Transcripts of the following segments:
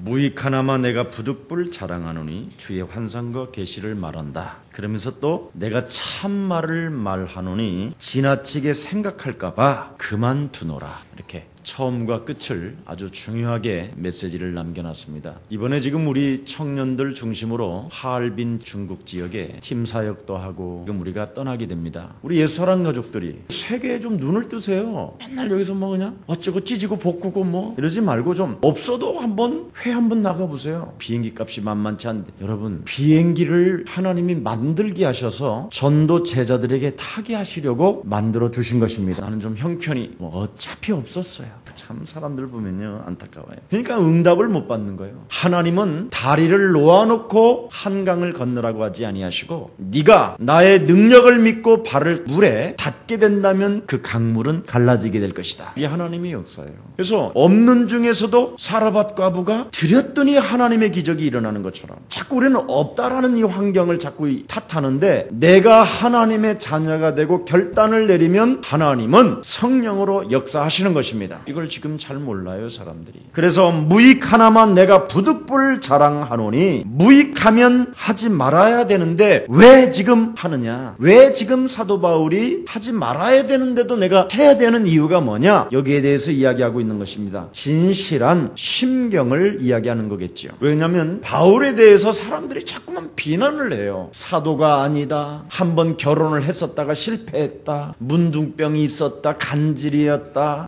무익하나마 내가 부득불 자랑하노니 주의 환상과 계시를 말한다. 그러면서 또 내가 참말을 말하노니 지나치게 생각할까봐 그만두노라. 이렇게 처음과 끝을 아주 중요하게 메시지를 남겨놨습니다. 이번에 지금 우리 청년들 중심으로 하얼빈 중국 지역에 팀 사역도 하고 지금 우리가 떠나게 됩니다. 우리 옛사랑 가족들이 세계에 좀 눈을 뜨세요. 맨날 여기서 뭐 그냥 어쩌고 찢고 볶고 뭐 이러지 말고 좀 없어도 한번 회 한번 나가보세요. 비행기 값이 만만치 않은데 여러분, 비행기를 하나님이 만들게 하셔서 전도 제자들에게 타게 하시려고 만들어 주신 것입니다. 나는 좀 형편이 뭐 어차피 없었어요. 참 사람들 보면요 안타까워요. 그러니까 응답을 못 받는 거예요. 하나님은 다리를 놓아놓고 한강을 건너라고 하지 아니하시고 네가 나의 능력을 믿고 발을 물에 닿게 된다면 그 강물은 갈라지게 될 것이다. 이게 하나님의 역사예요. 그래서 없는 중에서도 사라밧 과부가 드렸더니 하나님의 기적이 일어나는 것처럼 자꾸 우리는 없다라는 이 환경을 자꾸 탓하는데 내가 하나님의 자녀가 되고 결단을 내리면 하나님은 성령으로 역사하시는 것입니다. 이걸 지금 잘 몰라요 사람들이. 그래서 무익하나마 내가 부득불 자랑하노니 무익하면 하지 말아야 되는데 왜 지금 하느냐, 왜 지금 사도 바울이 하지 말아야 되는데도 내가 해야 되는 이유가 뭐냐, 여기에 대해서 이야기하고 있는 것입니다. 진실한 심경을 이야기하는 거겠죠. 왜냐하면 바울에 대해서 사람들이 자꾸만 비난을 해요. 사도가 아니다, 한번 결혼을 했었다가 실패했다, 문둥병이 있었다, 간질이었다,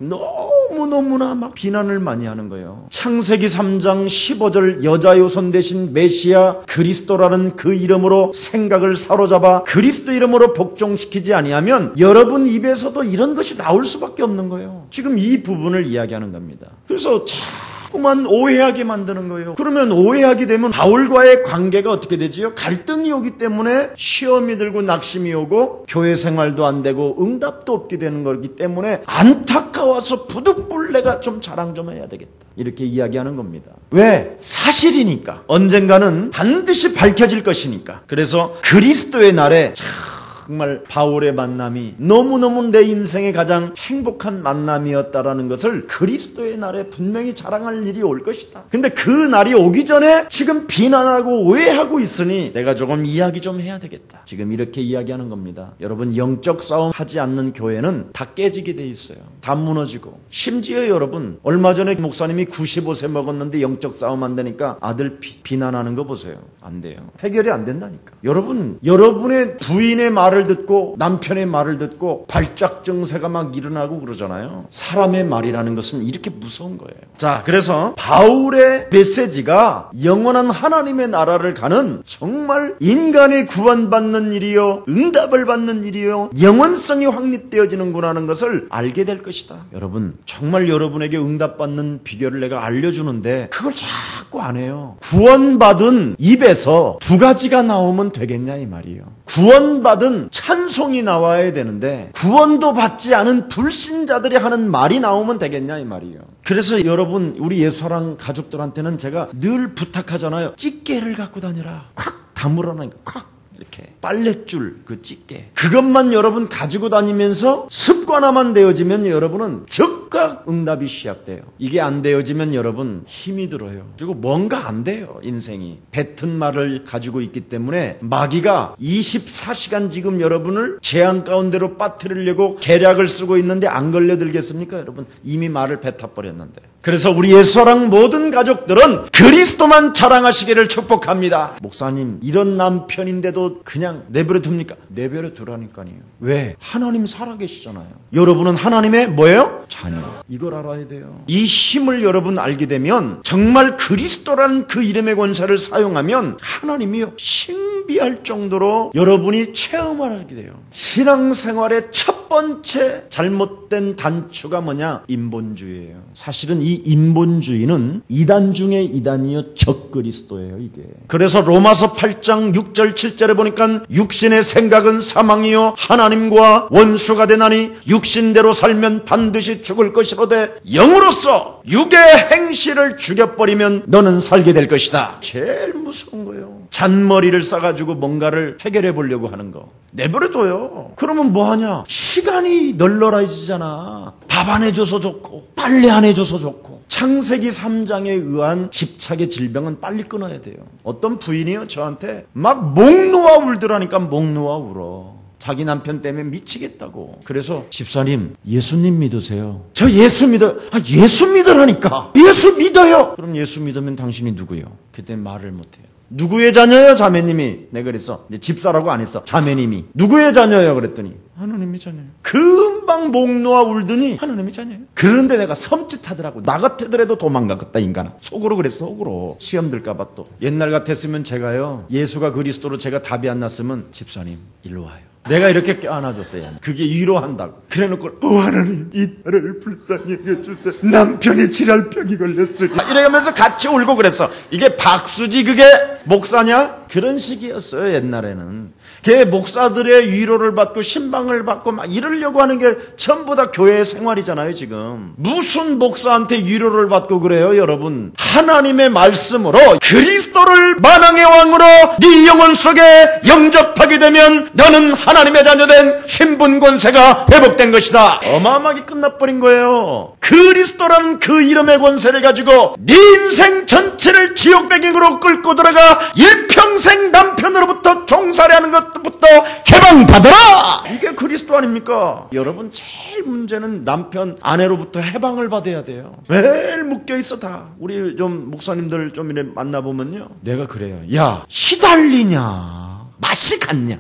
너무나 막 비난을 많이 하는 거예요. 창세기 3장 15절 여자 요손 대신 메시아 그리스도라는 그 이름으로 생각을 사로잡아 그리스도 이름으로 복종시키지 아니하면 여러분 입에서도 이런 것이 나올 수밖에 없는 거예요. 지금 이 부분을 이야기하는 겁니다. 그래서 자꾸만 오해하게 만드는 거예요. 그러면 오해하게 되면 바울과의 관계가 어떻게 되지요? 갈등이 오기 때문에 시험이 들고 낙심이 오고 교회 생활도 안 되고 응답도 없게 되는 거기 때문에 안타까워서 부득불 내가 좀 자랑 좀 해야 되겠다, 이렇게 이야기하는 겁니다. 왜? 사실이니까. 언젠가는 반드시 밝혀질 것이니까. 그래서 그리스도의 날에 정말 바울의 만남이 너무너무 내 인생의 가장 행복한 만남이었다라는 것을 그리스도의 날에 분명히 자랑할 일이 올 것이다. 근데 그 날이 오기 전에 지금 비난하고 오해하고 있으니 내가 조금 이야기 좀 해야 되겠다, 지금 이렇게 이야기하는 겁니다. 여러분, 영적 싸움 하지 않는 교회는 다 깨지게 돼 있어요. 다 무너지고. 심지어 여러분, 얼마 전에 목사님이 95세 먹었는데 영적 싸움 안 되니까 아들 비난하는 거 보세요. 안 돼요. 해결이 안 된다니까. 여러분, 여러분의 부인의 말을 듣고 남편의 말을 듣고 발작 증세가 막 일어나고 그러잖아요. 사람의 말이라는 것은 이렇게 무서운 거예요. 자, 그래서 바울의 메시지가 영원한 하나님의 나라를 가는 정말 인간이 구원받는 일이요, 응답을 받는 일이요, 영원성이 확립되어지는구나 하는 것을 알게 될 것이다. 여러분, 정말 여러분에게 응답받는 비결을 내가 알려주는데 그걸 자꾸 안 해요. 구원받은 입에서 두 가지가 나오면 되겠냐 이 말이에요. 구원받은 찬송이 나와야 되는데 구원도 받지 않은 불신자들이 하는 말이 나오면 되겠냐 이 말이에요. 그래서 여러분, 우리 예사랑 가족들한테는 제가 늘 부탁하잖아요. 집게를 갖고 다녀라. 콱 다물어놔니까 콱 이렇게 빨랫줄, 그 집게, 그것만 여러분 가지고 다니면서 습관화만 되어지면 여러분은 즉각 응답이 시작돼요. 이게 안 되어지면 여러분 힘이 들어요. 그리고 뭔가 안 돼요. 인생이 뱉은 말을 가지고 있기 때문에 마귀가 24시간 지금 여러분을 재앙 가운데로 빠뜨리려고 계략을 쓰고 있는데 안 걸려들겠습니까? 여러분, 이미 말을 뱉어버렸는데. 그래서 우리 예수랑 모든 가족들은 그리스도만 자랑하시기를 축복합니다. 목사님, 이런 남편인데도 그냥 내버려 둡니까? 내버려 두라니까요. 왜? 하나님 살아계시잖아요. 여러분은 하나님의 뭐예요? 자녀. 이걸 알아야 돼요. 이 힘을 여러분 알게 되면 정말 그리스도라는 그 이름의 권세를 사용하면 하나님이요 신비할 정도로 여러분이 체험을 하게 돼요. 신앙생활의 첫 번째 잘못된 단추가 뭐냐? 인본주의예요. 사실은 이 인본주의는 이단 중에 이단이요 적그리스도예요. 이게. 그래서 로마서 8장 6절 7절에 보니까 육신의 생각은 사망이요 하나님과 원수가 되나니 육신대로 살면 반드시 죽을 것이로되 영으로서 육의 행실을 죽여버리면 너는 살게 될 것이다. 제일 무서운 거예요. 잔머리를 싸가지고 뭔가를 해결해 보려고 하는 거 내버려둬요. 그러면 뭐하냐? 시간이 널널해지잖아. 밥 안 해줘서 좋고 빨래 안 해줘서 좋고 창세기 3장에 의한 집착의 질병은 빨리 끊어야 돼요. 어떤 부인이요 저한테 막 목 놓아 울더라니까. 목 놓아 울어. 자기 남편 때문에 미치겠다고. 그래서 집사님 예수님 믿으세요. 저 예수 믿어요. 예수 믿으라니까. 예수 믿어요. 그럼 예수 믿으면 당신이 누구요? 그때 말을 못해요. 누구의 자녀요? 자매님이. 내가 그랬어. 이제 집사라고 안 했어. 자매님이. 누구의 자녀요? 그랬더니 하나님의 자녀요. 금방 목 놓아 울더니 하나님의 자녀요. 그런데 내가 섬찟하더라고. 나 같아더라도 도망가겠다 인간아. 속으로 그랬어. 속으로. 시험 들까봐 또. 옛날 같았으면 제가요 예수가 그리스도로 제가 답이 안 났으면 집사님 일로 와요. 내가 이렇게 껴안아줬어요. 그게 위로한다고. 그래놓고 하나님 이 딸을 불쌍히 여겨주세요. 남편이 질환병이 걸렸어요. 이러면서 같이 울고 그랬어. 이게 박수지 그게 목사냐? 그런 식이었어요 옛날에는. 걔 목사들의 위로를 받고 신방을 받고 막 이러려고 하는 게 전부 다 교회 생활이잖아요 지금. 무슨 목사한테 위로를 받고 그래요 여러분. 하나님의 말씀으로 그리스도를 만왕의 왕으로 네 영혼 속에 영접하게 되면 너는 하나님의 자녀된 신분 권세가 회복된 것이다. 어마어마하게 끝나버린 거예요. 그리스도라는 그 이름의 권세를 가지고 네 인생 전체를 지옥 배경으로 끌고 들어가 일평생 남편으로부터 종살이하는 것부터 해방받아라. 이게 그리스도 아닙니까? 여러분 제일 문제는 남편 아내로부터 해방을 받아야 돼요. 매일 묶여있어 다. 우리 좀 목사님들 좀 이렇게 만나보면요 내가 그래요. 야 시달리냐 맛이 갔냐.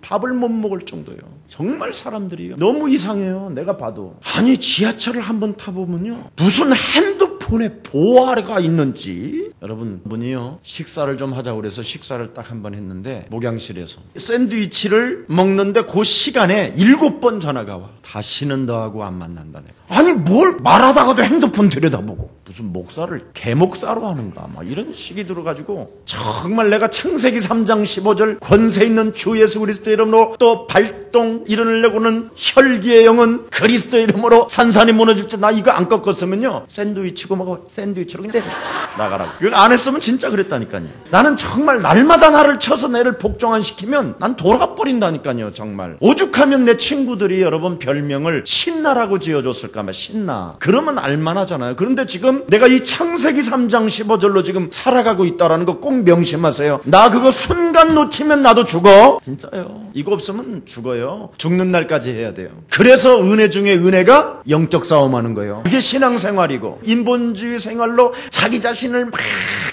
밥을 못 먹을 정도예요. 정말 사람들이요 너무 이상해요. 내가 봐도. 아니 지하철을 한번 타보면요 무슨 핸드폰에 보아가 있는지. 여러분 분이요 식사를 좀 하자고 그래서 식사를 딱 한 번 했는데 목양실에서 샌드위치를 먹는데 그 시간에 7번 전화가 와. 다시는 너하고 안 만난다 내가. 아니 뭘 말하다가도 핸드폰 들여다보고 무슨 목사를 개목사로 하는가 막 이런 식이 들어가지고 정말 내가 창세기 3장 15절 권세 있는 주 예수 그리스도 이름으로 또 발동 일어나려고는 혈기의 영은 그리스도 이름으로 산산이 무너질 때 나 이거 안 꺾었으면요 샌드위치고 먹어 샌드위치로 그냥 때려 나가라고. 그거 안 했으면 진짜 그랬다니까요. 나는 정말 날마다 나를 쳐서 내를 복종 안 시키면 난 돌아버린다니까요. 정말 오죽하면 내 친구들이 여러분 별명을 신나라고 지어줬을까. 신나. 그러면 알만하잖아요. 그런데 지금 내가 이 창세기 3장 15절로 지금 살아가고 있다라는 거 꼭 명심하세요. 나 그거 순간 놓치면 나도 죽어. 진짜요. 이거 없으면 죽어요. 죽는 날까지 해야 돼요. 그래서 은혜 중에 은혜가 영적 싸움하는 거예요. 그게 신앙생활이고 인본주의 생활로 자기 자신을 막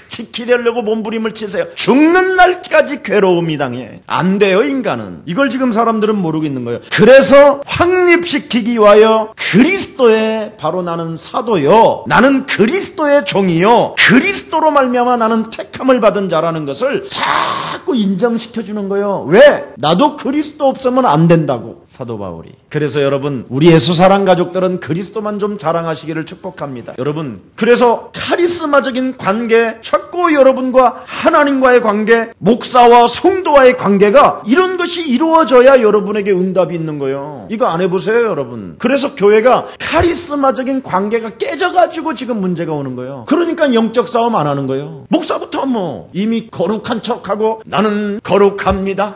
지키려고 몸부림을 치세요. 죽는 날까지 괴로움이 당해. 안 돼요 인간은. 이걸 지금 사람들은 모르고 있는 거예요. 그래서 확립시키기 위하여 그리스도의 바로 나는 사도요 나는 그리스도의 종이요 그리스도로 말미암아 나는 택함을 받은 자라는 것을 자꾸 인정시켜주는 거예요. 왜? 나도 그리스도 없으면 안 된다고 사도 바울이. 그래서 여러분 우리 예수 사랑 가족들은 그리스도만 좀 자랑하시기를 축복합니다. 여러분 그래서 카리스마적인 관계 자꾸 여러분과 하나님과의 관계 목사와 성도와의 관계가 이런 것이 이루어져야 여러분에게 응답이 있는 거예요. 이거 안 해보세요 여러분. 그래서 교회가 카리스마적인 관계가 깨져가지고 지금 문제가 오는 거예요. 그러니까 영적 싸움 안 하는 거예요. 목사부터 뭐 이미 거룩한 척하고 나는 거룩합니다.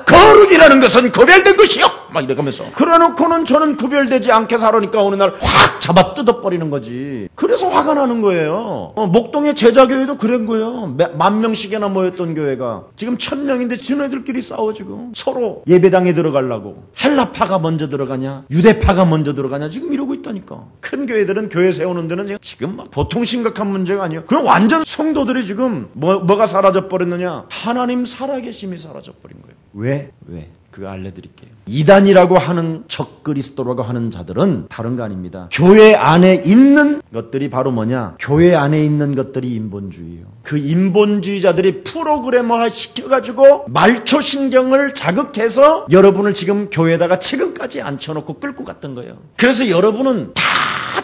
거룩이라는 것은 구별된 것이요 막 이래가면서 그래놓고는 저는 구별되지 않게 살으니까 어느 날 확 잡아 뜯어버리는 거지. 그래서 화가 나는 거예요. 목동의 제자교회도 그런 거예요. 10,000명씩이나 모였던 교회가 지금 1,000명인데 지네들끼리 싸워 지금. 서로 예배당에 들어가려고. 헬라파가 먼저 들어가냐 유대파가 먼저 들어가냐 지금 이러고 있다니까. 큰 교회들은 교회 세우는 데는 지금 막 보통 심각한 문제가 아니에요. 그냥 완전 성도들이 지금 뭐가 사라져버렸느냐. 하나님 살아계심이 사라져버린 거예요. 왜? 그거 알려드릴게요. 이단이라고 하는 적그리스도라고 하는 자들은 다른 거 아닙니다. 교회 안에 있는 것들이 바로 뭐냐? 교회 안에 있는 것들이 인본주의예요. 그 인본주의자들이 프로그래머화 시켜가지고 말초신경을 자극해서 여러분을 지금 교회에다가 지금까지 앉혀놓고 끌고 갔던 거예요. 그래서 여러분은 다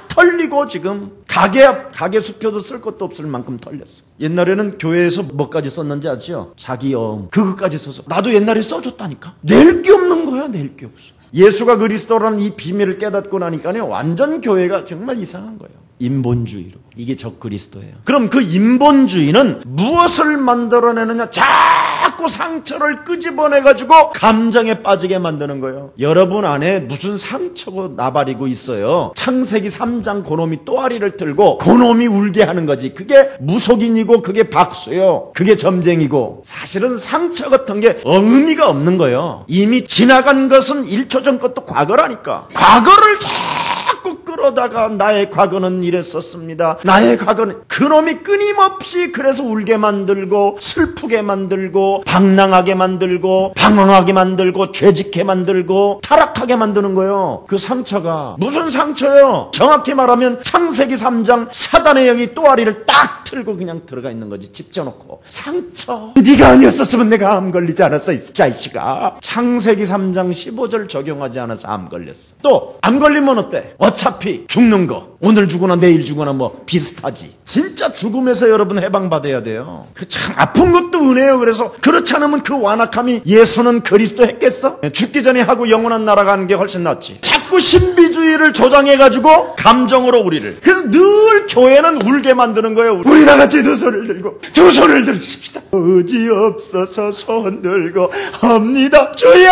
털리고 지금 가게 수표도 쓸 것도 없을 만큼 털렸어. 옛날에는 교회에서 뭐까지 썼는지 아시죠? 자기엄 그것까지 써서 나도 옛날에 써줬다니까. 낼 게 없는 거야. 낼 게 없어. 예수가 그리스도라는 이 비밀을 깨닫고 나니까요 완전 교회가 정말 이상한 거예요. 인본주의로. 이게 적그리스도예요. 그럼 그 인본주의는 무엇을 만들어내느냐? 자꾸 상처를 끄집어내가지고 감정에 빠지게 만드는 거예요. 여러분 안에 무슨 상처고 나발이고 있어요. 창세기 3장 그놈이 또아리를 틀고 그놈이 울게 하는 거지. 그게 무속인이고 그게 박수예요. 그게 점쟁이고. 사실은 상처 같은 게 의미가 없는 거예요. 이미 지나간 것은 1초 전 것도 과거라니까. 과거를 자꾸 끌어다가 나의 과거는 이랬었습니다. 나의 과거는, 그놈이 끊임없이 그래서 울게 만들고 슬프게 만들고 방랑하게 만들고 방황하게 만들고 죄짓게 만들고 타락하게 만드는 거예요. 그 상처가 무슨 상처예요? 정확히 말하면 창세기 3장 사단의 영이 또아리를 딱 틀고 그냥 들어가 있는 거지. 집져놓고. 상처. 네가 아니었었으면 내가 암 걸리지 않았어 이 자식아. 창세기 3장 15절 적용하지 않아서 암 걸렸어. 또 암 걸리면 어때? 어차피 죽는 거, 오늘 죽거나 내일 죽거나 뭐 비슷하지. 진짜 죽음에서 여러분 해방받아야 돼요. 그 참 아픈 것도 은혜예요. 그래서 그렇지 않으면 그 완악함이 예수는 그리스도 했겠어? 죽기 전에 하고 영원한 나라 가는 게 훨씬 낫지. 자꾸 신비주의를 조장해가지고 감정으로 우리를. 그래서 늘 교회는 울게 만드는 거예요. 우리 다 같이 두 손을 들고 두 손을 들으십시다. 의지없어서 손 들고 합니다. 주여!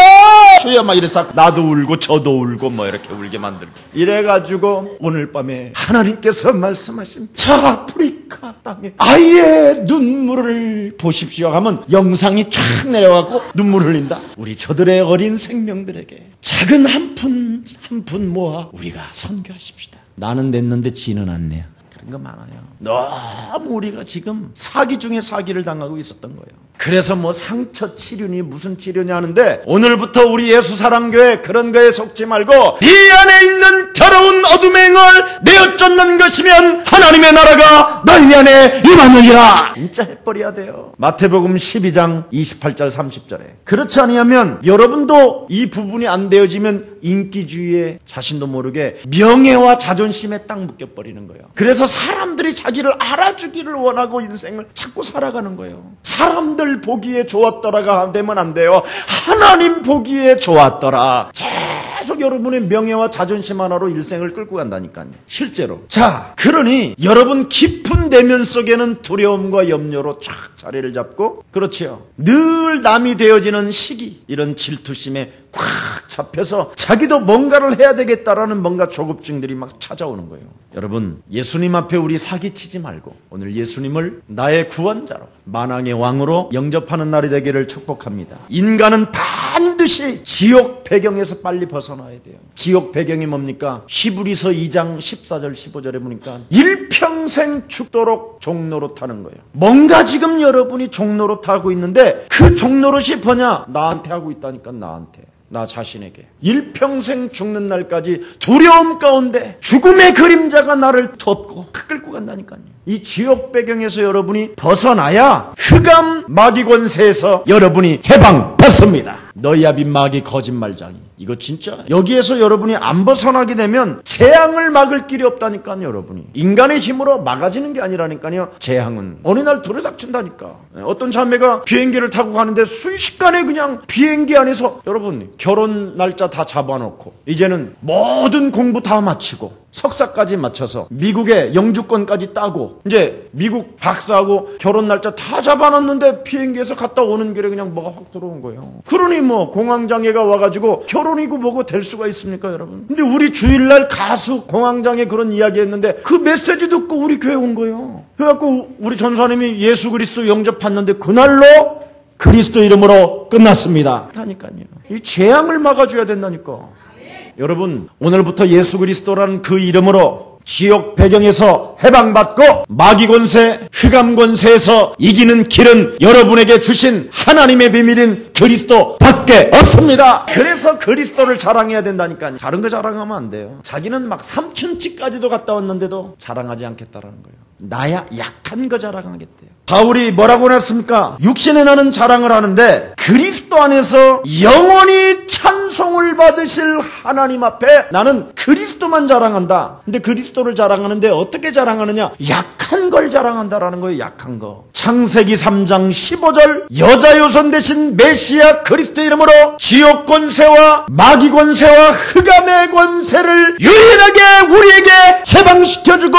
주여! 막 이래서 나도 울고 저도 울고 뭐 이렇게 울게 만들고. 이래가지고 오늘 밤에 하나님께서 말씀하신 저 아프리카 땅에 아이의 눈물을 보십시오 하면 영상이 쫙 내려가고 눈물 흘린다. 우리 저들의 어린 생명들에게 작은 한 푼 모아 우리가 선교하십시다. 나는 냈는데 지는 않네요. 그런 거 많아요. 너무 우리가 지금 사기 중에 사기를 당하고 있었던 거예요. 그래서 뭐 상처 치료니 무슨 치료냐 하는데, 오늘부터 우리 예수사랑교회 그런 거에 속지 말고 이 안에 있는 더러운 어둠의 영을 내어 쫓는 것이면 하나님의 나라가 너희 안에 임하느니라. 진짜 해버려야 돼요. 마태복음 12장 28절 30절에. 그렇지 않으면 여러분도 이 부분이 안 되어지면 인기주의에 자신도 모르게 명예와 자존심에 딱 묶여버리는 거예요. 그래서 사람들이 자기를 알아주기를 원하고 인생을 자꾸 살아가는 거예요. 사람들 보기에 좋았더라가 되면 안 돼요. 하나님 보기에 좋았더라. 계속 여러분의 명예와 자존심 하나로 일생을 끌고 간다니까요. 실제로. 자, 그러니 여러분 깊은 내면 속에는 두려움과 염려로 쫙 자리를 잡고, 그렇지요. 늘 남이 되어지는 시기, 이런 질투심에 꽉 잡혀서 자기도 뭔가를 해야 되겠다라는 뭔가 조급증들이 막 찾아오는 거예요. 여러분, 예수님 앞에 우리 사기치지 말고 오늘 예수님을 나의 구원자로, 만왕의 왕으로 영접하는 날이 되기를 축복합니다. 인간은 반드시 지옥 배경에서 빨리 벗어나야 돼요. 지옥 배경이 뭡니까? 히브리서 2장 14절 15절에 보니까 일평생 죽도록 종노릇 하는 거예요. 뭔가 지금 여러분이 종노릇 하고 있는데 그 종노릇이 뭐냐? 나한테 하고 있다니까. 나한테, 나 자신에게 일평생 죽는 날까지 두려움 가운데 죽음의 그림자가 나를 덮고 끌고 간다니까요. 이 지옥 배경에서 여러분이 벗어나야 흑암 마귀 권세에서 여러분이 해방받습니다. 너희 아비 마귀 거짓말장이. 이거 진짜 여기에서 여러분이 안 벗어나게 되면 재앙을 막을 길이 없다니까요. 여러분이 인간의 힘으로 막아지는 게 아니라니까요. 재앙은 어느 날 들이닥친다니까. 어떤 자매가 비행기를 타고 가는데 순식간에 그냥 비행기 안에서, 여러분 결혼 날짜 다 잡아놓고 이제는 모든 공부 다 마치고 석사까지 마쳐서 미국의 영주권까지 따고 이제 미국 박사하고 결혼 날짜 다 잡아놨는데 비행기에서 갔다 오는 길에 그냥 뭐가 확 들어온 거예요. 그러니 뭐 공황장애가 와가지고 결혼이고 뭐고 될 수가 있습니까, 여러분? 근데 우리 주일날 가수 공황장애 그런 이야기 했는데 그 메시지 듣고 우리 교회 온 거예요. 그래갖고 우리 전사님이 예수 그리스도 영접했는데 그날로 그리스도 이름으로 끝났습니다. 하니까요. 이 재앙을 막아줘야 된다니까. 여러분, 오늘부터 예수 그리스도라는 그 이름으로 지옥 배경에서 해방받고 마귀 권세, 흑암 권세에서 이기는 길은 여러분에게 주신 하나님의 비밀인 그리스도 밖에 없습니다. 그래서 그리스도를 자랑해야 된다니까요. 다른 거 자랑하면 안 돼요. 자기는 막 삼촌집까지도 갔다 왔는데도 자랑하지 않겠다라는 거예요. 나야 약한 거 자랑하겠대요. 바울이 뭐라고 했습니까? 육신의 나는 자랑을 하는데 그리스도 안에서 영원히 찬송을 받으실 하나님 앞에 나는 그리스도만 자랑한다. 근데 그리스도를 자랑하는데 어떻게 자랑하느냐? 약한 걸 자랑한다라는 거예요. 약한 거. 창세기 3장 15절 여자 요손 대신 메시아 그리스도 이름으로 지옥 권세와 마귀 권세와 흑암의 권세를 유일하게 우리에게 해방 감당시켜주고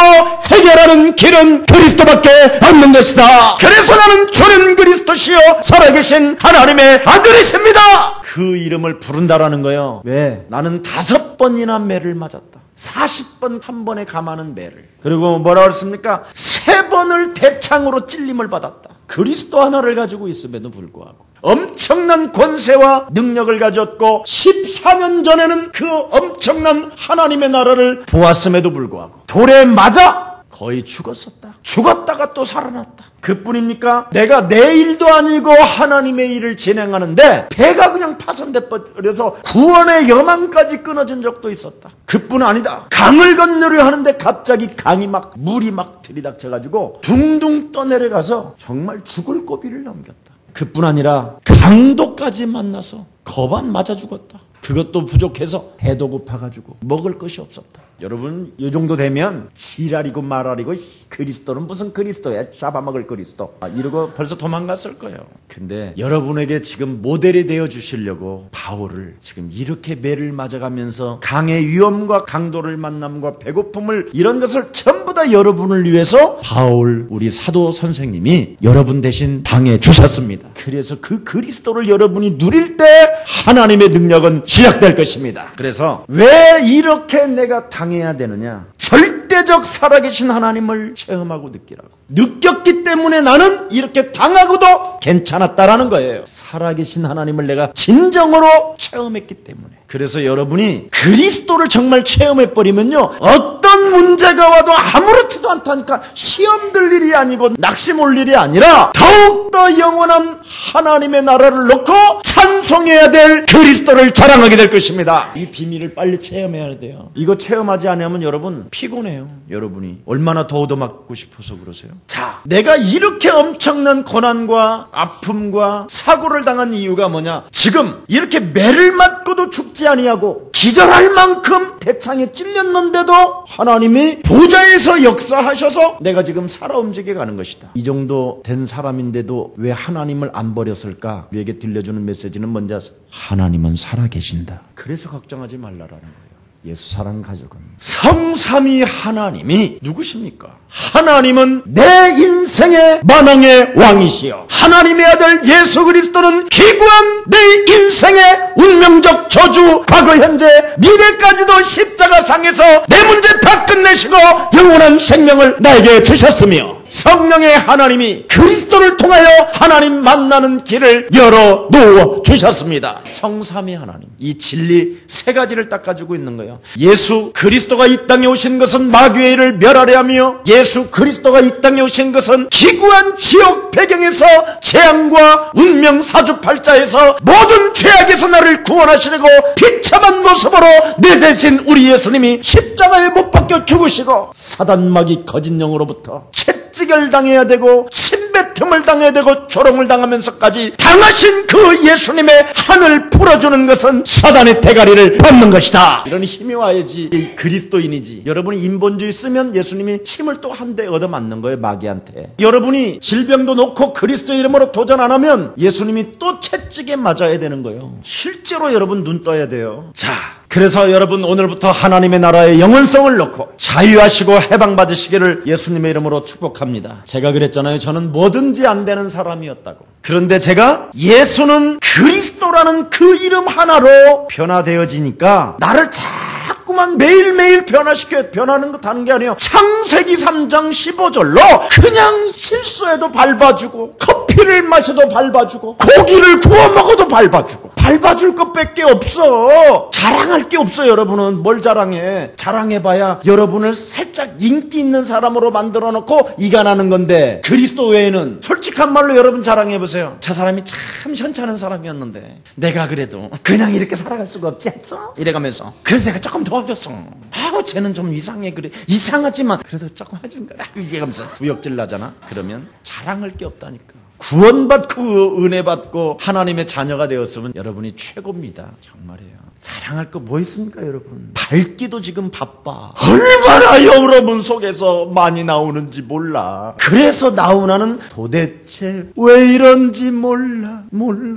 해결하는 길은 그리스도밖에 없는 것이다. 그래서 나는 주는 그리스도시요 살아계신 하나님의 아들이십니다. 그 이름을 부른다라는 거예요. 왜? 나는 5번이나 매를 맞았다. 40번 한 번에 감하는 매를. 그리고 뭐라고 했습니까? 3번을 대창으로 찔림을 받았다. 그리스도 하나를 가지고 있음에도 불구하고 엄청난 권세와 능력을 가졌고 14년 전에는 그 엄청난 하나님의 나라를 보았음에도 불구하고 돌에 맞아 거의 죽었었다. 죽었다가 또 살아났다. 그뿐입니까? 내가 내 일도 아니고 하나님의 일을 진행하는데 배가 그냥 파손돼 버려서 구원의 여망까지 끊어진 적도 있었다. 그뿐 아니다. 강을 건너려 하는데 갑자기 강이 막 물이 막 들이닥쳐가지고 둥둥 떠내려가서 정말 죽을 고비를 넘겼다. 그뿐 아니라 강도까지 만나서 거반 맞아 죽었다. 그것도 부족해서 배도 고파가지고 먹을 것이 없었다. 여러분 이 정도 되면 지랄이고 말아리고 그리스도는 무슨 그리스도야, 잡아먹을 그리스도 이러고 벌써 도망갔을 거예요. 근데 여러분에게 지금 모델이 되어 주시려고 바울을 지금 이렇게 매를 맞아가면서 강의 위험과 강도를 만남과 배고픔을 이런 것을 전부 다 여러분을 위해서 바울 우리 사도 선생님이 여러분 대신 당해 주셨습니다. 그래서 그 그리스도를 여러분이 누릴 때 하나님의 능력은 시작될 것입니다. 그래서 왜 이렇게 내가 당해야 되느냐? 절대적 살아계신 하나님을 체험하고 느끼라고. 느꼈기 때문에 나는 이렇게 당하고도 괜찮았다라는 거예요. 살아계신 하나님을 내가 진정으로 체험했기 때문에. 그래서 여러분이 그리스도를 정말 체험해버리면요, 어떤 문제가 와도 아무렇지도 않다니까 시험 들 일이 아니고 낙심 올 일이 아니라 더욱더 영원한 하나님의 나라를 놓고 찬송해야 될 그리스도를 자랑하게 될 것입니다. 이 비밀을 빨리 체험해야 돼요. 이거 체험하지 않으면 여러분 피곤해요. 여러분이 얼마나 더 얻어맞고 싶어서 그러세요? 자, 내가 이렇게 엄청난 고난과 아픔과 사고를 당한 이유가 뭐냐? 지금 이렇게 매를 맞고도 죽지 아니하고 기절할 만큼 대창에 찔렸는데도 하나님이 보좌에서 역사하셔서 내가 지금 살아 움직여 가는 것이다. 이 정도 된 사람인데도 왜 하나님을 안 버렸을까? 우리에게 들려주는 메시지는 뭔지 아세요? 하나님은 살아계신다. 그래서 걱정하지 말라라는 거예요. 예수 사랑 가족은 성삼위 하나님이 누구십니까? 하나님은 내 인생의 만왕의 왕이시여 하나님의 아들 예수 그리스도는 기구한 내 인생의 운명적 저주 과거 현재 미래까지도 십자가상에서 내 문제 다 끝내시고 영원한 생명을 나에게 주셨으며 성령의 하나님이 그리스도를 통하여 하나님 만나는 길을 열어 놓아 주셨습니다. 성삼위 하나님, 이 진리 3가지를 딱 가지고 있는 거예요. 예수 그리스도가 이 땅에 오신 것은 마귀의 일을 멸하려 하며 예수 그리스도가 이 땅에 오신 것은 기구한 지옥 배경에서 재앙과 운명 사주팔자에서 모든 죄악에서 나를 구원하시려고 비참한 모습으로 내 대신 우리 예수님이 십자가에 못 박혀 죽으시고 사단 마귀 거짓 영으로부터 채찍을 당해야 되고 침뱉음을 당해야 되고 조롱을 당하면서까지 당하신 그 예수님의 한을 풀어주는 것은 사단의 대가리를 받는 것이다. 이런 힘이 와야지 이 그리스도인이지. 여러분이 인본주의 쓰면 예수님이 힘을 또 한 대 얻어맞는 거예요, 마귀한테. 여러분이 질병도 놓고 그리스도 이름으로 도전 안 하면 예수님이 또 채찍에 맞아야 되는 거예요. 실제로 여러분 눈 떠야 돼요. 자, 그래서 여러분 오늘부터 하나님의 나라의 영원성을 놓고 자유하시고 해방받으시기를 예수님의 이름으로 축복합니다. 제가 그랬잖아요. 저는 뭐든지 안 되는 사람이었다고. 그런데 제가 예수는 그리스도라는 그 이름 하나로 변화되어지니까 나를 자꾸만 매일매일 변하는 거 다른 게 아니에요. 창세기 3장 15절로 그냥 실수해도 밟아주고 커피를 마셔도 밟아주고 고기를 구워 먹어도 밟아주고 밟아줄 것밖에 없어. 자랑할 게 없어. 여러분은 뭘 자랑해? 자랑해봐야 여러분을 살짝 인기 있는 사람으로 만들어 놓고 이간하는 건데 그리스도 외에는 솔직한 말로 여러분 자랑해보세요. 저 사람이 참 현찮은 사람이었는데 내가 그래도 그냥 이렇게 살아갈 수가 없지 않어? 이래가면서 그래서 내가 조금 도와줬어. 아우 쟤는 좀 이상해. 그래 이상하지만 그래도 조금 해준 거야. 이게 하면서 구역질 나잖아. 그러면 자랑할 게 없다니까. 구원받고 은혜 받고 하나님의 자녀가 되었으면 여러분이 최고입니다. 정말이에요. 자랑할 거 뭐 있습니까 여러분? 밝기도 지금 바빠. 얼마나 여러분 속에서 많이 나오는지 몰라. 그래서 나오나는 도대체 왜 이런지 몰라.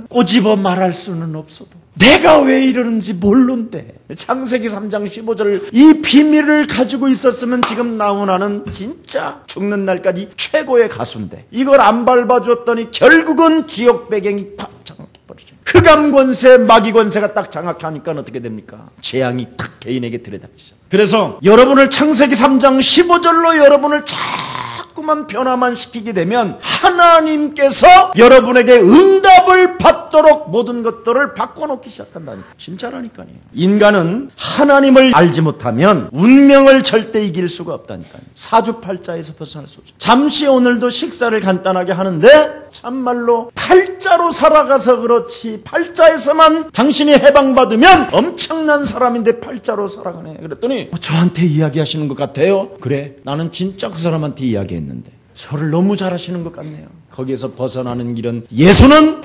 꼬집어 말할 수는 없어도 내가 왜 이러는지 모르는데. 창세기 3장 15절 이 비밀을 가지고 있었으면 지금 나훈아는 진짜 죽는 날까지 최고의 가수인데 이걸 안 밟아줬더니 결국은 지옥 배경이 팍 장악해버리죠. 흑암 권세, 마귀 권세가 딱 장악하니까 어떻게 됩니까? 재앙이 탁 개인에게 들이닥치죠. 그래서 여러분을 창세기 3장 15절로 여러분을 자꾸만 변화만 시키게 되면 하나님께서 여러분에게 응답을 받도록 모든 것들을 바꿔놓기 시작한다니까. 진짜라니까요. 인간은 하나님을 알지 못하면 운명을 절대 이길 수가 없다니까요. 사주팔자에서 벗어날 수 없죠. 잠시 오늘도 식사를 간단하게 하는데 참말로 팔자로 살아가서 그렇지 팔자에서만 당신이 해방받으면 엄청난 사람인데 팔자로 살아가네. 그랬더니 저한테 이야기하시는 것 같아요. 그래, 나는 진짜 그 사람한테 이야기했는데 저를 너무 잘하시는 것 같네요. 거기에서 벗어나는 길은 예수는?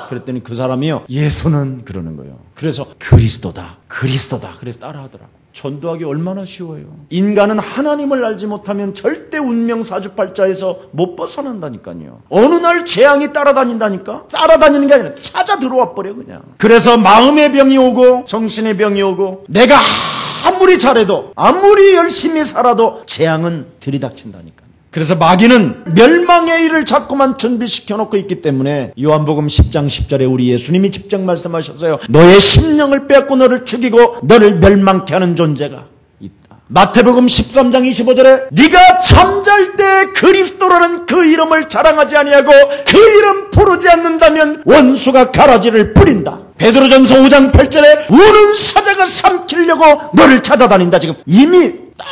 그랬더니 그 사람이요, 예수는 그러는 거예요. 그래서 그리스도다. 그래서 따라하더라고. 전도하기 얼마나 쉬워요. 인간은 하나님을 알지 못하면 절대 운명 사주팔자에서 못 벗어난다니까요. 어느 날 재앙이 따라다닌다니까. 따라다니는 게 아니라 찾아 들어와 버려 그냥. 그래서 마음의 병이 오고 정신의 병이 오고 내가 아무리 잘해도 아무리 열심히 살아도 재앙은 들이닥친다니까. 그래서 마귀는 멸망의 일을 자꾸만 준비시켜놓고 있기 때문에 요한복음 10장 10절에 우리 예수님이 직접 말씀하셨어요. 너의 심령을 빼앗고 너를 죽이고 너를 멸망케 하는 존재가 있다. 마태복음 13장 25절에 네가 잠잘 때 그리스도라는 그 이름을 자랑하지 아니하고 그 이름 부르지 않는다면 원수가 가라지를 뿌린다. 베드로전서 5장 8절에 우는 사자가 삼키려고 너를 찾아다닌다. 지금 이미 딱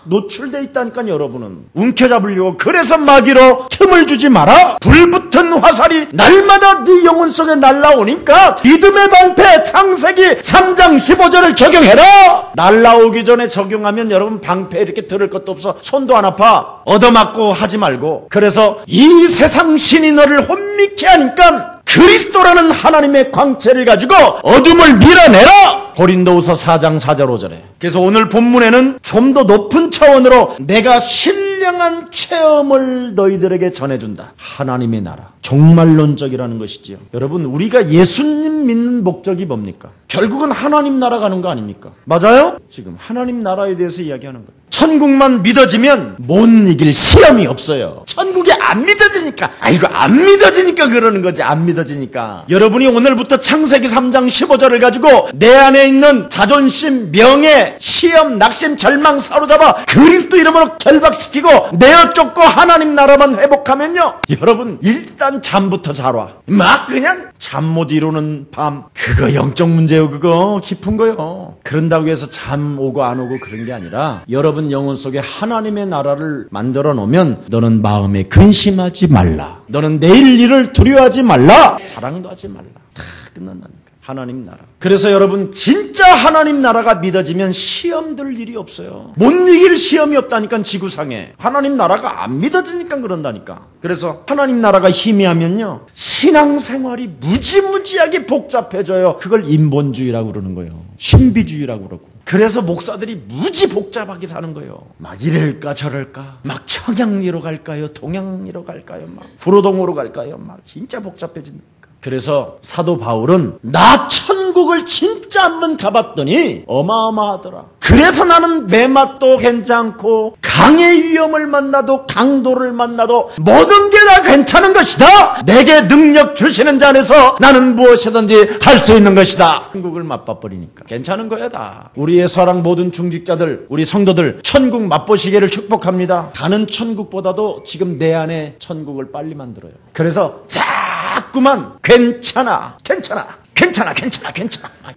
노출돼 있다니까. 여러분은 움켜잡으려고. 그래서 마귀로 틈을 주지 마라. 불붙은 화살이 날마다 네 영혼 속에 날라오니까 믿음의 방패 창세기 3장 15절을 적용해라. 날라오기 전에 적용하면 여러분 방패 이렇게 들을 것도 없어. 손도 안 아파. 얻어맞고 하지 말고. 그래서 이 세상 신이 너를 혼미케 하니까 그리스도라는 하나님의 광채를 가지고 어둠을 밀어내라. 고린도후서 4장 4절 5절에. 그래서 오늘 본문에는 좀 더 높은 차원으로 내가 신령한 체험을 너희들에게 전해준다. 하나님의 나라. 종말론적이라는 것이지요. 여러분, 우리가 예수님 믿는 목적이 뭡니까? 결국은 하나님 나라 가는 거 아닙니까? 맞아요? 지금 하나님 나라에 대해서 이야기하는 거예요. 천국만 믿어지면 못 이길 시험이 없어요. 천국이 안 믿어지니까. 이거 안 믿어지니까 그러는 거지. 안 믿어지니까. 여러분이 오늘부터 창세기 3장 15절을 가지고 내 안에 있는 자존심, 명예, 시험, 낙심, 절망 사로잡아 그리스도 이름으로 결박시키고 내어 쫓고 하나님 나라만 회복하면요, 여러분 일단 잠부터 잘 와. 막 그냥 잠 못 이루는 밤, 그거 영적 문제요. 그거 깊은 거요. 그런다고 해서 잠 오고 안 오고 그런 게 아니라 여러분 영혼 속에 하나님의 나라를 만들어 놓으면 너는 마음에 근심하지 말라. 너는 내일 일을 두려워하지 말라. 자랑도 하지 말라. 다 끝난다니까. 하나님 나라. 그래서 여러분 진짜 하나님 나라가 믿어지면 시험 들 일이 없어요. 못 이길 시험이 없다니까. 지구상에 하나님 나라가 안 믿어지니까 그런다니까. 그래서 하나님 나라가 희미하면요, 신앙생활이 무지무지하게 복잡해져요. 그걸 인본주의라고 그러는 거예요. 신비주의라고 그러고. 그래서 목사들이 무지 복잡하게 사는 거예요. 막 이럴까 저럴까, 막 청양리로 갈까요, 동양리로 갈까요, 막 구로동으로 갈까요, 막 진짜 복잡해진다. 그래서 사도 바울은 나 천국을 진짜 한번 가봤더니 어마어마하더라. 그래서 나는 매맛도 괜찮고 강의 위험을 만나도 강도를 만나도 모든 게 다 괜찮은 것이다. 내게 능력 주시는 자 안에서 나는 무엇이든지 할 수 있는 것이다. 천국을 맛봐버리니까 괜찮은 거야 다. 우리의 사랑 모든 중직자들, 우리 성도들 천국 맛보시기를 축복합니다. 가는 천국보다도 지금 내 안에 천국을 빨리 만들어요. 그래서 자꾸만 괜찮아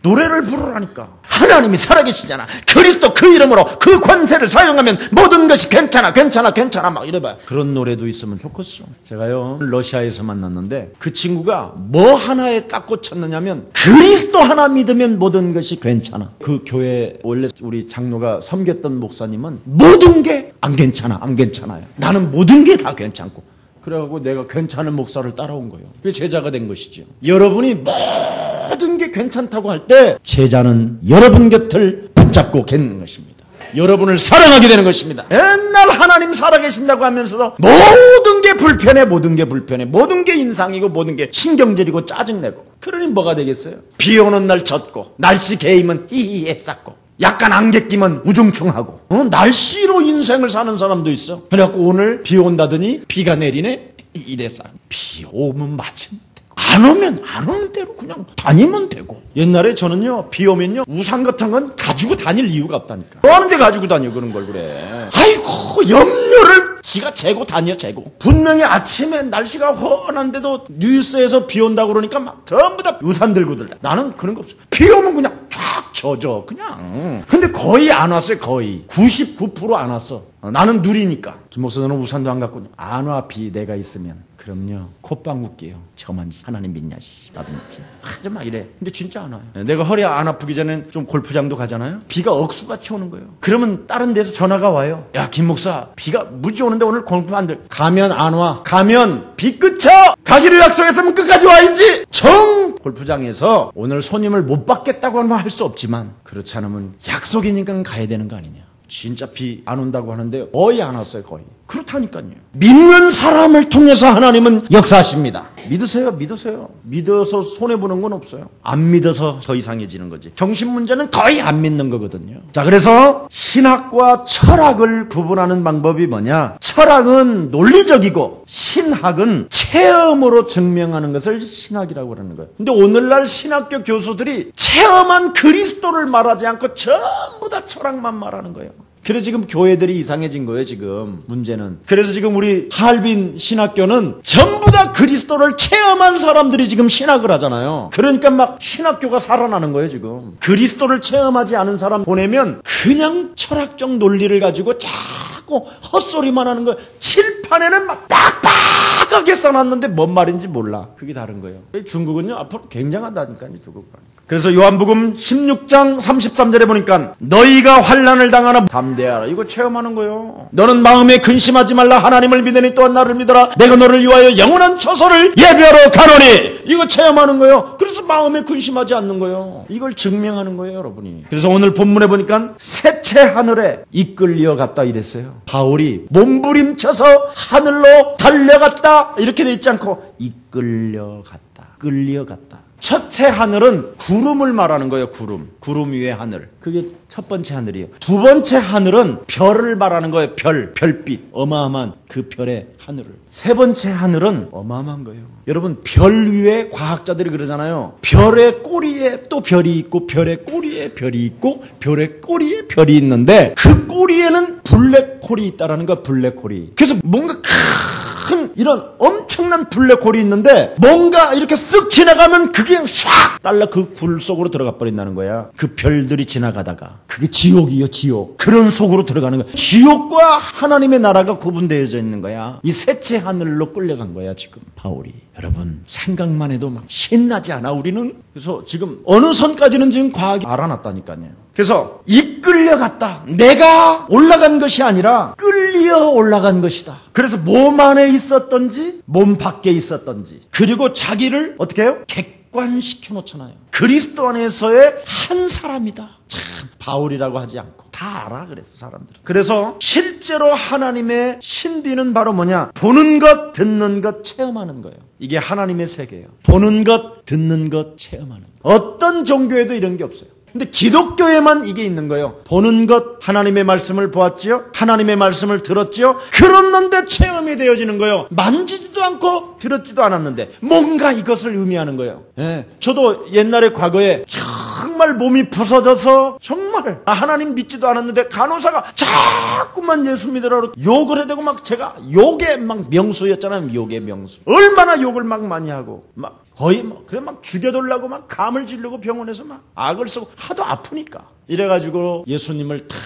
노래를 부르라니까. 하나님이 살아계시잖아. 그리스도 그 이름으로 그 관세를 사용하면 모든 것이 괜찮아 막 이래봐. 그런 노래도 있으면 좋겠어. 제가요 러시아에서 만났는데 그 친구가 뭐 하나에 딱 꽂혔느냐면 그리스도 하나 믿으면 모든 것이 괜찮아. 그 교회 원래 우리 장로가 섬겼던 목사님은 모든 게 안 괜찮아요. 나는 모든 게 다 괜찮고. 그래갖고 내가 괜찮은 목사를 따라온 거예요. 그게 제자가 된 것이죠. 여러분이 모든 게 괜찮다고 할 때 제자는 여러분 곁을 붙잡고 계는 것입니다. 여러분을 사랑하게 되는 것입니다. 맨날 하나님 살아계신다고 하면서도 모든 게 불편해. 모든 게 인상이고 모든 게 신경질이고 짜증내고. 그러니 뭐가 되겠어요? 비 오는 날 젖고, 날씨 개임은 히히해 쌌고, 약간 안개 끼면 우중충하고, 날씨로 인생을 사는 사람도 있어. 그래갖고 오늘 비 온다더니 비가 내리네? 이래 싸. 비 오면 맞으면 되고, 안 오면 대로 그냥 다니면 되고. 옛날에 저는요, 비 오면요, 우산 같은 건 가지고 다닐 이유가 없다니까. 뭐 하는데 가지고 다녀, 그런 걸 그래. 아이고, 염려를 지가 재고 다녀, 재고. 분명히 아침에 날씨가 훤한데도 뉴스에서 비 온다고 그러니까 막 전부 다 우산 들고 들다. 나는 그런 거 없어. 비 오면 그냥 쫙 젖어, 그냥. 근데 거의 안 왔어요, 거의. 99% 안 왔어. 나는 누리니까. 김 목사는 우산도 안 갖고. 안 와, 비 내가 있으면. 그럼요. 콧방귀 껴요. 저만 하나님 믿냐, 씨. 나도 믿지. 하지 마, 이래. 근데 진짜 안 와요. 내가 허리 안 아프기 전엔 좀 골프장도 가잖아요. 비가 억수같이 오는 거예요. 그러면 다른 데서 전화가 와요. 야, 김 목사, 비가 무지 오는데 오늘 골프 안 돼. 가면 안 와. 가면 비 그쳐! 가기로 약속했으면 끝까지 와야지! 골프장에서 오늘 손님을 못 받겠다고 하면 할 수 없지만, 그렇지 않으면 약속이니까 가야 되는 거 아니냐. 진짜 비 안 온다고 하는데 거의 안 왔어요, 거의. 그렇다니까요. 믿는 사람을 통해서 하나님은 역사하십니다. 믿으세요, 믿으세요. 믿어서 손해보는 건 없어요. 안 믿어서 더 이상해지는 거지. 정신 문제는 거의 안 믿는 거거든요. 자, 그래서 신학과 철학을 구분하는 방법이 뭐냐? 철학은 논리적이고 신학은 체험으로 증명하는 것을 신학이라고 그러는 거예요. 근데 오늘날 신학교 교수들이 체험한 그리스도를 말하지 않고 전부 다 철학만 말하는 거예요. 그래서 지금 교회들이 이상해진 거예요, 지금. 문제는. 그래서 지금 우리 하얼빈 신학교는 전부 다 그리스도를 체험한 사람들이 지금 신학을 하잖아요. 그러니까 막 신학교가 살아나는 거예요, 지금. 그리스도를 체험하지 않은 사람 보내면 그냥 철학적 논리를 가지고 자꾸 헛소리만 하는 거예요. 칠판에는 막 빡빡하게 써놨는데 뭔 말인지 몰라. 그게 다른 거예요. 중국은요, 앞으로 굉장하다니까요, 중국. 그래서 요한복음 16장 33절에 보니까 너희가 환난을 당하나 담대하라. 이거 체험하는 거예요. 너는 마음에 근심하지 말라. 하나님을 믿으니 또한 나를 믿어라. 내가 너를 위하여 영원한 처소를 예비하러 가노니. 이거 체험하는 거예요. 그래서 마음에 근심하지 않는 거예요. 이걸 증명하는 거예요, 여러분이. 그래서 오늘 본문에 보니까 셋째 하늘에 이끌려 갔다 이랬어요. 바울이 몸부림쳐서 하늘로 달려갔다 이렇게 돼 있지 않고 이끌려갔다. 끌려갔다. 첫째 하늘은 구름을 말하는 거예요. 구름 위의 하늘. 그게 첫 번째 하늘이에요. 두 번째 하늘은 별을 말하는 거예요. 별빛. 어마어마한 그 별의 하늘을. 세 번째 하늘은 어마어마한 거예요. 여러분, 별 위에 과학자들이 그러잖아요. 별의 꼬리에 또 별이 있고 별의 꼬리에 별이 있고 별의 꼬리에 별이 있는데 그 꼬리에는 블랙홀이 있다라는 거야. 블랙홀이. 그래서 뭔가 큰 이런 엄청난 블랙홀이 있는데 뭔가 이렇게 쓱 지나가면 그게 샥 달라 그 불 속으로 들어가 버린다는 거야. 그 별들이 지나가다가 그게 지옥이요, 지옥. 그런 속으로 들어가는 거야. 지옥과 하나님의 나라가 구분되어져 있는 거야. 이 셋째 하늘로 끌려간 거야, 지금 바울이. 여러분, 생각만 해도 막 신나지 않아, 우리는? 그래서 지금 어느 선까지는 지금 과학이 알아놨다니까요. 그래서 이끌려갔다. 내가 올라간 것이 아니라 끌려 올라간 것이다. 그래서 몸 안에 있었던지 몸 밖에 있었던지 그리고 자기를 어떻게 해요? 객관시켜 놓잖아요. 그리스도 안에서의 한 사람이다. 참 바울이라고 하지 않고 다 알아. 그래서 사람들은. 그래서 실제로 하나님의 신비는 바로 뭐냐? 보는 것, 듣는 것, 체험하는 거예요. 이게 하나님의 세계예요. 보는 것, 듣는 것, 체험하는 것. 어떤 종교에도 이런 게 없어요. 근데 기독교에만 이게 있는 거예요. 보는 것, 하나님의 말씀을 보았지요. 하나님의 말씀을 들었지요. 그랬는데 체험이 되어지는 거예요. 만지지도 않고 들었지도 않았는데 뭔가 이것을 의미하는 거예요. 예, 저도 옛날에 과거에 정말 몸이 부서져서 정말 하나님 믿지도 않았는데 간호사가 자꾸만 예수 믿으라고 욕을 해대고 막 제가 욕의 막 명수였잖아요. 욕의 명수. 얼마나 욕을 막 많이 하고 막 거의 그래 막 죽여달라고 막 감을 지르고 병원에서 막 악을 쓰고 하도 아프니까. 이래가지고 예수님을 탁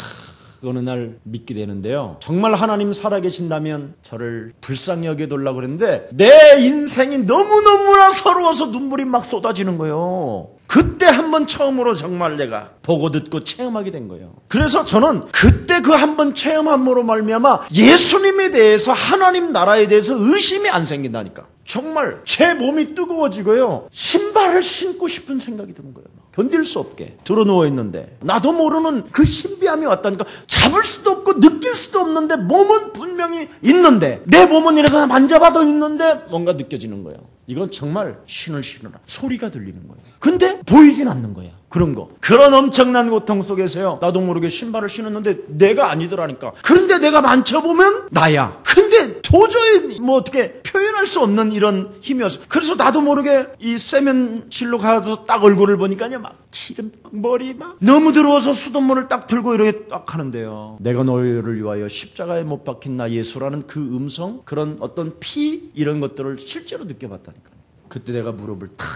어느 날 믿게 되는데요. 정말 하나님 살아계신다면 저를 불쌍히 여겨달라고 그랬는데 내 인생이 너무너무나 서러워서 눈물이 막 쏟아지는 거예요. 그때 한번 처음으로 정말 내가 보고 듣고 체험하게 된 거예요. 그래서 저는 그때 그 한번 체험함으로 말미암아 예수님에 대해서 하나님 나라에 대해서 의심이 안 생긴다니까. 정말 제 몸이 뜨거워지고요. 신발을 신고 싶은 생각이 드는 거예요. 견딜 수 없게 드러누워 있는데 나도 모르는 그 신비함이 왔다니까. 잡을 수도 없고 느낄 수도 없는데 몸은 분명히 있는데, 내 몸은 이렇게 만져봐도 있는데 뭔가 느껴지는 거예요. 이건 정말 신을 신으라 소리가 들리는 거예요. 근데 보이진 않는 거야. 그런 거. 그런 엄청난 고통 속에서요, 나도 모르게 신발을 신었는데 내가 아니더라니까. 그런데 내가 만져보면 나야. 근데 도저히 뭐 어떻게 표현할 수 없는 이런 힘이었어. 그래서 나도 모르게 이 세면실로 가서 딱 얼굴을 보니까요, 막 기름, 머리 막 너무 더러워서 수돗물을 딱 들고 이렇게 딱 하는데요, 내가 너희를 위하여 십자가에 못 박힌 나 예수라는 그 음성, 그런 어떤 피, 이런 것들을 실제로 느껴봤다니까요. 그때 내가 무릎을 탁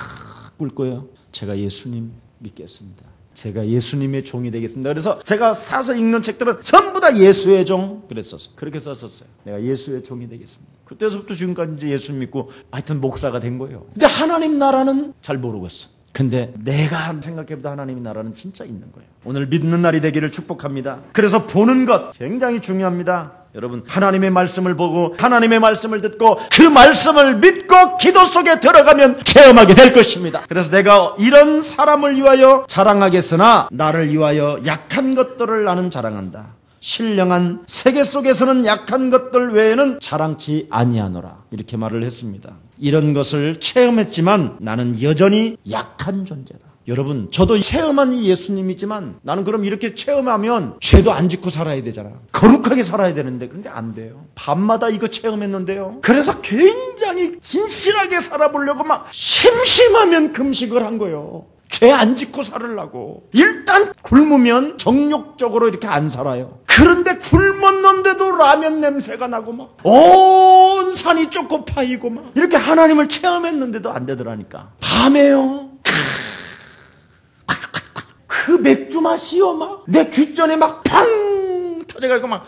꿇고요, 제가 예수님 믿겠습니다. 제가 예수님의 종이 되겠습니다. 그래서 제가 사서 읽는 책들은 전부 다 예수의 종 그랬었어요. 그렇게 썼었어요. 내가 예수의 종이 되겠습니다. 그때서부터 지금까지 이제 예수 믿고 하여튼 목사가 된 거예요. 근데 하나님 나라는 잘 모르겠어. 근데 내가 생각해보다 하나님의 나라는 진짜 있는 거예요. 오늘 믿는 날이 되기를 축복합니다. 그래서 보는 것 굉장히 중요합니다. 여러분, 하나님의 말씀을 보고 하나님의 말씀을 듣고 그 말씀을 믿고 기도 속에 들어가면 체험하게 될 것입니다. 그래서 내가 이런 사람을 위하여 자랑하겠으나 나를 위하여 약한 것들을 나는 자랑한다. 신령한 세계 속에서는 약한 것들 외에는 자랑치 아니하노라. 이렇게 말을 했습니다. 이런 것을 체험했지만 나는 여전히 약한 존재다. 여러분, 저도 체험한 이 예수님이지만 나는 그럼 이렇게 체험하면 죄도 안 짓고 살아야 되잖아. 거룩하게 살아야 되는데 그런데 안 돼요. 밤마다 이거 체험했는데요, 그래서 굉장히 진실하게 살아보려고 막 심심하면 금식을 한 거예요. 죄 안 짓고 살으려고. 일단 굶으면 정욕적으로 이렇게 안 살아요. 그런데 굶었는데도 라면 냄새가 나고 막 온 산이 쪼꼬 파이고 막 이렇게 하나님을 체험했는데도 안 되더라니까. 밤에요, 그 맥주 맛이요, 막 내 귓전에 막 팡 터져가지고 막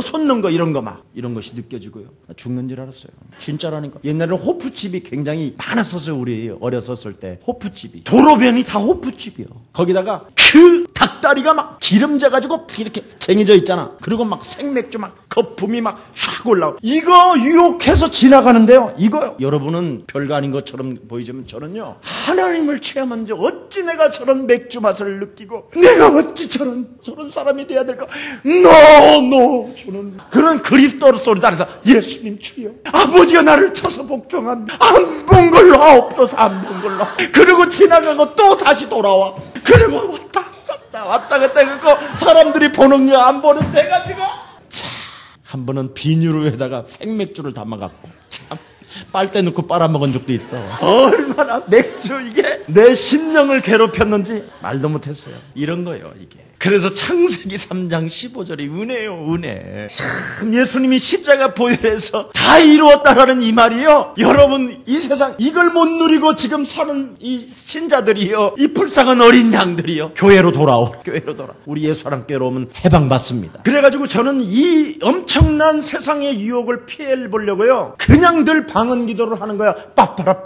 솟는 거, 이런 거 막 이런 것이 느껴지고요. 죽는 줄 알았어요. 진짜라니까. 옛날에는 호프집이 굉장히 많았었어요. 우리 어렸었을 때 호프집이, 도로변이 다 호프집이요. 거기다가 그 닭다리가 막 기름져가지고 이렇게 쟁여져 있잖아. 그리고 막 생맥주 막 거품이 막 쫙 올라오고, 이거 유혹해서 지나가는데요, 이거요, 여러분은 별거 아닌 것처럼 보이지만 저는요, 하나님을 체험한 적 어찌 내가 저런 맥주 맛을 느끼고 내가 어찌 저런 사람이 돼야 될까. 저는 그런 그리스도 소리도 안 해서 예수님 주여, 아버지가 나를 쳐서 복종합니다. 안 본 걸로 하옵소서. 안 본 걸로. 그리고 지나가고 또 다시 돌아와. 그리고 왔다 갔다 그거 사람들이 보는 거 안 보는 데 가지고, 자, 한 번은 비닐로에다가 생맥주를 담아갖고 참 빨대 넣고 빨아먹은 적도 있어. 얼마나 맥주, 이게 내 심령을 괴롭혔는지 말도 못했어요. 이런 거예요, 이게. 그래서 창세기 3장 15절이 은혜요, 은혜. 참, 예수님이 십자가 보혈에서 다 이루었다라는 이 말이요, 여러분, 이 세상 이걸 못 누리고 지금 사는 이 신자들이요, 이 불쌍한 어린 양들이요, 교회로 돌아오. 우리 예수 하나님께로 오면 해방받습니다. 그래가지고 저는 이 엄청난 세상의 유혹을 피해보려고요, 그냥 늘 방언 기도를 하는 거야. 빠빠라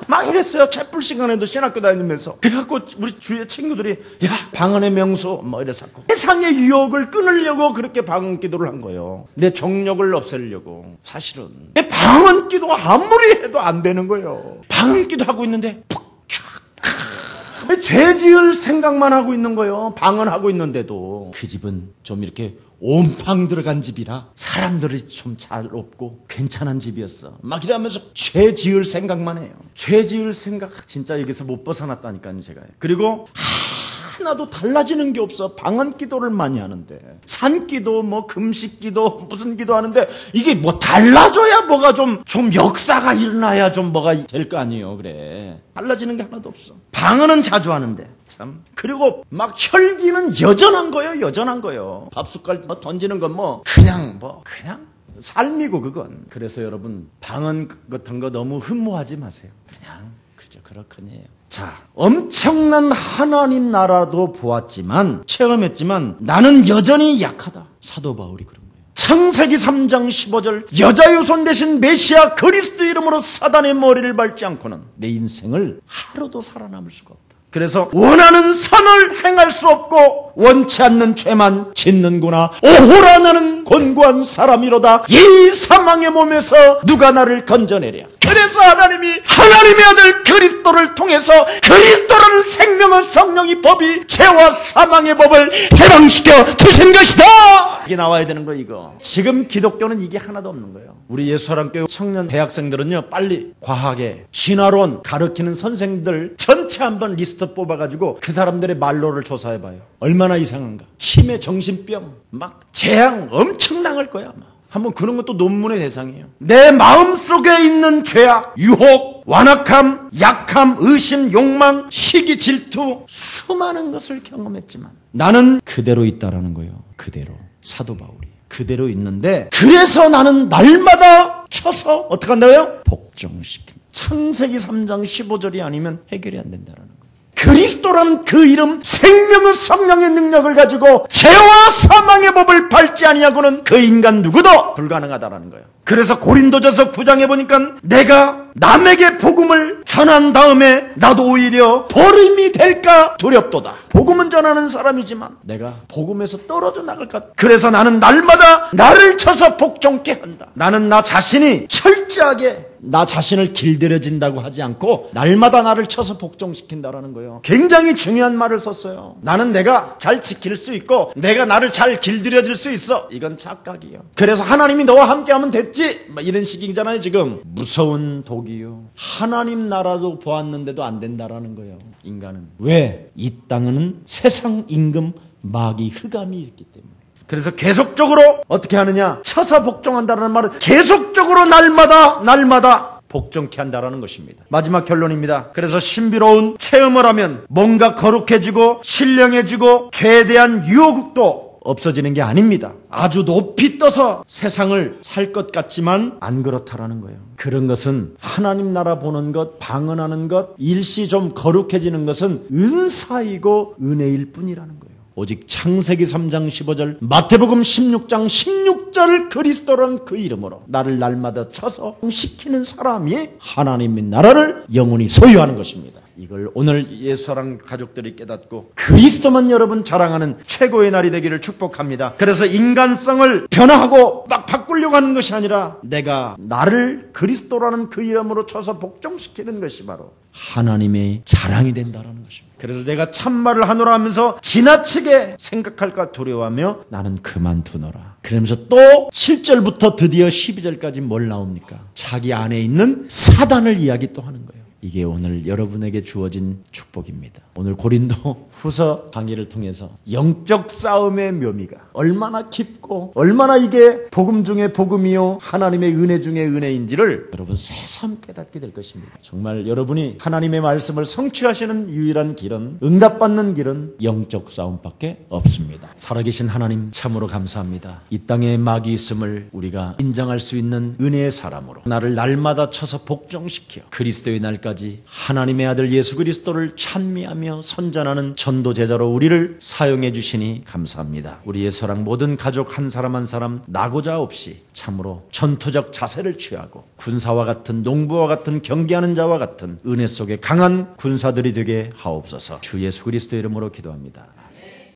막 이랬어요. 채플 시간에도 신학교 다니면서. 그래갖고 우리 주위의 친구들이, 야, 방언의 명수 뭐 이랬었고, 세상의 유혹을 끊으려고 그렇게 방언 기도를 한 거예요. 내 정욕을 없애려고. 사실은 내 방언 기도 아무리 해도 안 되는 거예요. 방언 기도 하고 있는데 죄 지을 생각만 하고 있는 거예요. 방언하고 있는데도. 그 집은 좀 이렇게 온팡 들어간 집이라 사람들이 좀 잘 없고 괜찮은 집이었어. 막 이러면서 죄 지을 생각만 해요. 죄 지을 생각 진짜 여기서 못 벗어났다니까요, 제가. 그리고 하나도 달라지는 게 없어. 방언 기도를 많이 하는데, 산기도 뭐 금식기도 무슨 기도 하는데 이게 뭐 달라져야 뭐가 좀 역사가 일어나야 좀 뭐가 될 거 아니에요. 그래, 달라지는 게 하나도 없어. 방언은 자주 하는데 참. 그리고 막 혈기는 여전한 거예요. 밥숟갈 뭐 던지는 건 뭐 그냥 삶이고 그건. 그래서 여러분, 방언 같은 거 너무 흠모하지 마세요. 그냥 그저 그렇거니에요. 자, 엄청난 하나님 나라도 보았지만, 체험했지만 나는 여전히 약하다. 사도 바울이 그런 거예요. 창세기 3장 15절, 여자의 손 대신 메시아 그리스도 이름으로 사단의 머리를 밟지 않고는 내 인생을 하루도 살아남을 수가 없다. 그래서 원하는 선을 행할 수 없고 원치 않는 죄만 짓는구나. 오호라, 나는 곤고한 사람이로다. 이 사망의 몸에서 누가 나를 건져내랴. 그래서 하나님이 하나님의 아들 그리스도를 통해서 그리스도라는 생명의 성령의 법이 죄와 사망의 법을 해방시켜 주신 것이다. 이게 나와야 되는 거예요. 이거 지금 기독교는 이게 하나도 없는 거예요. 우리 예수사랑교회 청년 대학생들은요, 빨리 과학에 진화론 가르치는 선생들 전체 한번 리스트 뽑아가지고 그 사람들의 말로를 조사해봐요. 얼마나 이상한가. 치매, 정신병, 막 재앙 엄청 당할 거야 아마. 한번 그런 것도 논문의 대상이에요. 내 마음속에 있는 죄악, 유혹, 완악함, 약함, 의심, 욕망, 시기, 질투, 수많은 것을 경험했지만 나는 그대로 있다라는 거예요. 그대로. 사도 바울이 그대로 있는데, 그래서 나는 날마다 쳐서 어떻게 한다고요? 복종시킨다. 창세기 3장 15절이 아니면 해결이 안 된다라는 거예요. 그리스도란 그 이름, 생명의 성령의 능력을 가지고 죄와 사망의 법을 밟지 아니하고는 그 인간 누구도 불가능하다라는 거예요. 그래서 고린도전서 9장에 보니까 내가 남에게 복음을 전한 다음에 나도 오히려 버림이 될까 두렵도다. 복음은 전하는 사람이지만 내가 복음에서 떨어져 나갈까. 그래서 나는 날마다 나를 쳐서 복종케 한다. 나는 나 자신이 철저하게 나 자신을 길들여진다고 하지 않고 날마다 나를 쳐서 복종시킨다라는 거예요. 굉장히 중요한 말을 썼어요. 나는 내가 잘 지킬 수 있고 내가 나를 잘 길들여질 수 있어. 이건 착각이에요. 그래서 하나님이 너와 함께하면 됐지 이런 식이잖아요. 지금 무서운 독이요. 하나님 나라도 보았는데도 안 된다라는 거예요. 인간은. 왜? 이 땅은 세상 임금 마귀 흑암이 있기 때문에. 그래서 계속적으로 어떻게 하느냐? 쳐서 복종한다는 말은 계속적으로 날마다 복종케 한다라는 것입니다. 마지막 결론입니다. 그래서 신비로운 체험을 하면 뭔가 거룩해지고 신령해지고 죄에 대한 유혹도 없어지는 게 아닙니다. 아주 높이 떠서 세상을 살 것 같지만 안 그렇다라는 거예요. 그런 것은 하나님 나라 보는 것, 방언하는 것, 일시 좀 거룩해지는 것은 은사이고 은혜일 뿐이라는 거예요. 오직 창세기 3장 15절, 마태복음 16장 16절 그리스도란 그 이름으로 나를 날마다 쳐서 시키는 사람이 하나님의 나라를 영원히 소유하는 것입니다. 이걸 오늘 예수사랑 가족들이 깨닫고 그리스도만 여러분 자랑하는 최고의 날이 되기를 축복합니다. 그래서 인간성을 변화하고 막 바꾸려고 하는 것이 아니라 내가 나를 그리스도라는 그 이름으로 쳐서 복종시키는 것이 바로 하나님의 자랑이 된다는 것입니다. 그래서 내가 참말을 하노라 하면서 지나치게 생각할까 두려워하며 나는 그만두노라. 그러면서 또 7절부터 드디어 12절까지 뭘 나옵니까? 자기 안에 있는 사단을 이야기 또 하는 거예요. 이게 오늘 여러분에게 주어진 축복입니다. 오늘 고린도 후서 강의를 통해서 영적 싸움의 묘미가 얼마나 깊고 얼마나 이게 복음 중에 복음이요 하나님의 은혜 중에 은혜인지를 여러분 새삼 깨닫게 될 것입니다. 정말 여러분이 하나님의 말씀을 성취하시는 유일한 길은, 응답받는 길은 영적 싸움밖에 없습니다. 살아계신 하나님 참으로 감사합니다. 이 땅에 마귀 있음을 우리가 인정할 수 있는 은혜의 사람으로 나를 날마다 쳐서 복종시켜 그리스도의 날까지 하나님의 아들 예수 그리스도를 찬미하며 선전하는 전도 제자로 우리를 사용해 주시니 감사합니다. 우리의 사랑 모든 가족 한 사람 한 사람 나고자 없이 참으로 전투적 자세를 취하고 군사와 같은, 농부와 같은, 경계하는 자와 같은 은혜 속에 강한 군사들이 되게 하옵소서. 주 예수 그리스도 이름으로 기도합니다.